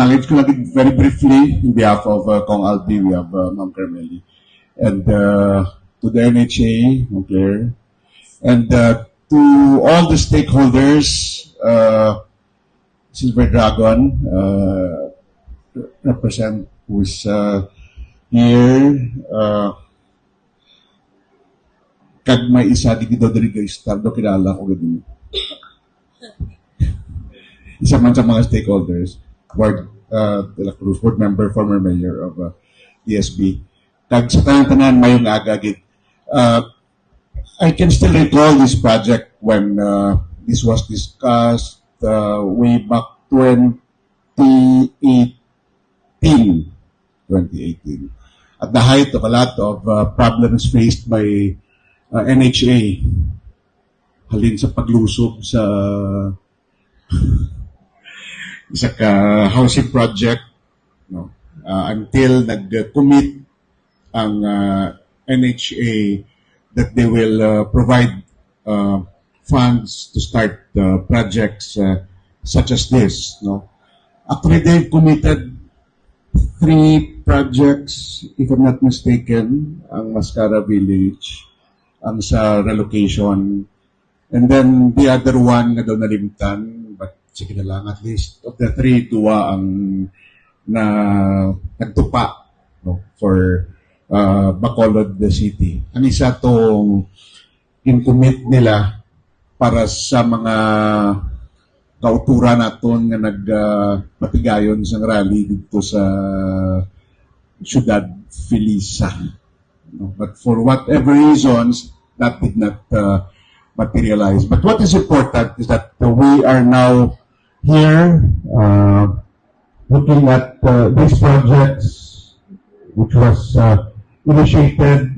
Acknowledge ko lang very briefly in behalf of Kong Albi, we have Ma'am Carmeli, and to the NHA, okay, and to all the stakeholders, Silver Dragon, represent who's here, kag may isa di do diri guys, tardo kilala ko gid. Isa man sa mga stakeholders, Board de la Cruz, board member, former mayor of DSB. Kag sa tanan-tanan mayong agagid. I can still recall this project when this was discussed way back 2018. At the height of a lot of problems faced by NHA, halin sa paglusob sa isa ka housing project, no, until nag-commit ang NHA that they will provide funds to start projects such as this, no. Actually, they've committed 3 projects, if I'm not mistaken, ang Mascara Village, ang sa relocation, and then the other one na daw nalimtan, but sige na lang, at least of the 3, 2 ang na nagtupa, no, for Bacolod the city. Ang isa tong in-commit nila para sa mga kauturan naton nga nagpatigayon sa rally dito sa Ciudad Felisa. No? But for whatever reasons, that did not materialize. But what is important is that we are now here looking at these projects which was initiated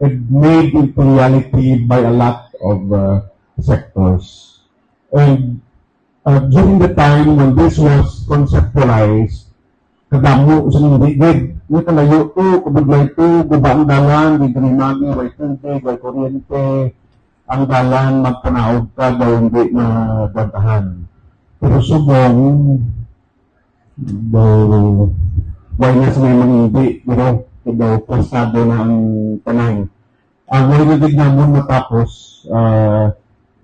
and made into reality by a lot of sectors. And during the time when this was conceptualized, kadamo sa nindigid, may kalayo to, kabuglay to, gubaang dalan, gigrimagi, way tubig, way kuryente, ang dalan, magpanahog ka, daw hindi na gantahan. Pero subong, daw, why na sila mga hindi, pero daw, pasado na ang tanay. Ang narinig naman matapos,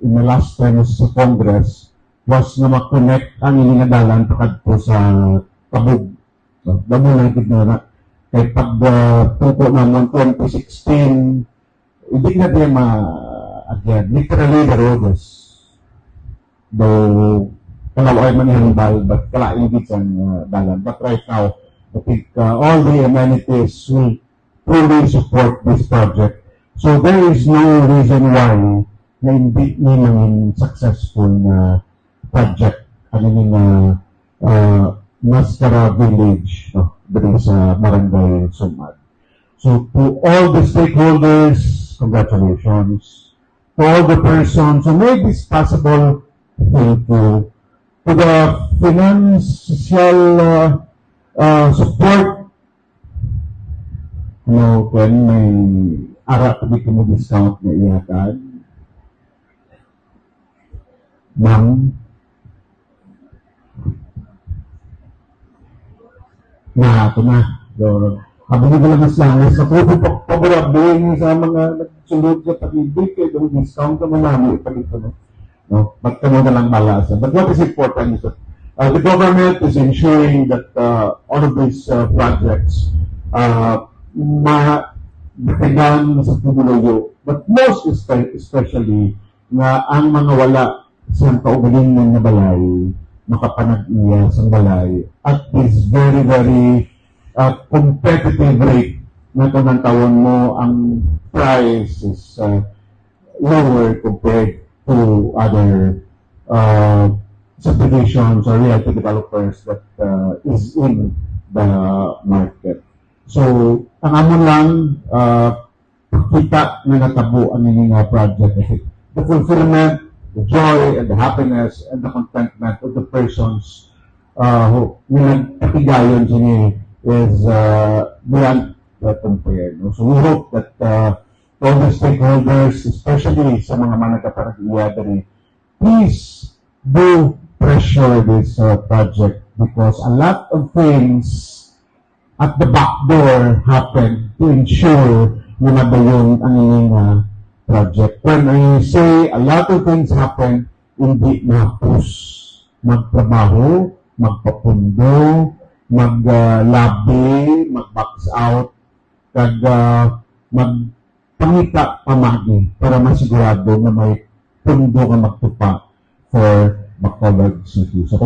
in the last times sa Congress, was na makonect ang iningadalan pakadto sa kabog. So, damo na itigna. Kaya pag tuto naman 2016, hindi na din again, literally the roads. Though, kalaway man yung bal, but kalaingit ang dalan. But right now, I think all the amenities will fully support this project. So there is no reason why na hindi nang successful na project yung Mascara Village dito sa Barangay Sumad. So to all the stakeholders, congratulations. To all the persons who made this possible, thank you. To the financial support, kung may arap dito mo discount na ihatag, ma'am, na ito na. So, habang nila lang lang, sa pagpapabarabi sa mga nagsulod sa pag-ibig, kayo yung discount naman namin ipalito na. No? Ba't ka mo na lang malasa? But what is important is that the government is ensuring that all of these projects matigan sa tumuloyo. But most especially na ang mga wala sa kaugalingan na balay, makapanag-iya sa balay at this very, very competitive rate na kung ng tawon mo, ang price is lower compared to other subdivisions or realty developers that is in the market. So, ang amon lang, kita na natabo ang inyong project. The fulfillment, the joy, and the happiness, and the contentment of the persons who nagpatigayon sa niya is beyond compare. No? So, we hope that all the stakeholders, especially sa mga managkaparag-iya, please do pressure this project because a lot of things at the back door happened to ensure na madayon ang inyong project. When I say a lot of things happen, hindi na-push. Magtrabaho, magpapundo, mag-lobby, mag-box out, kag magpangita pamagi para masigurado na may pundo ka magtupa for Bacolod City. So,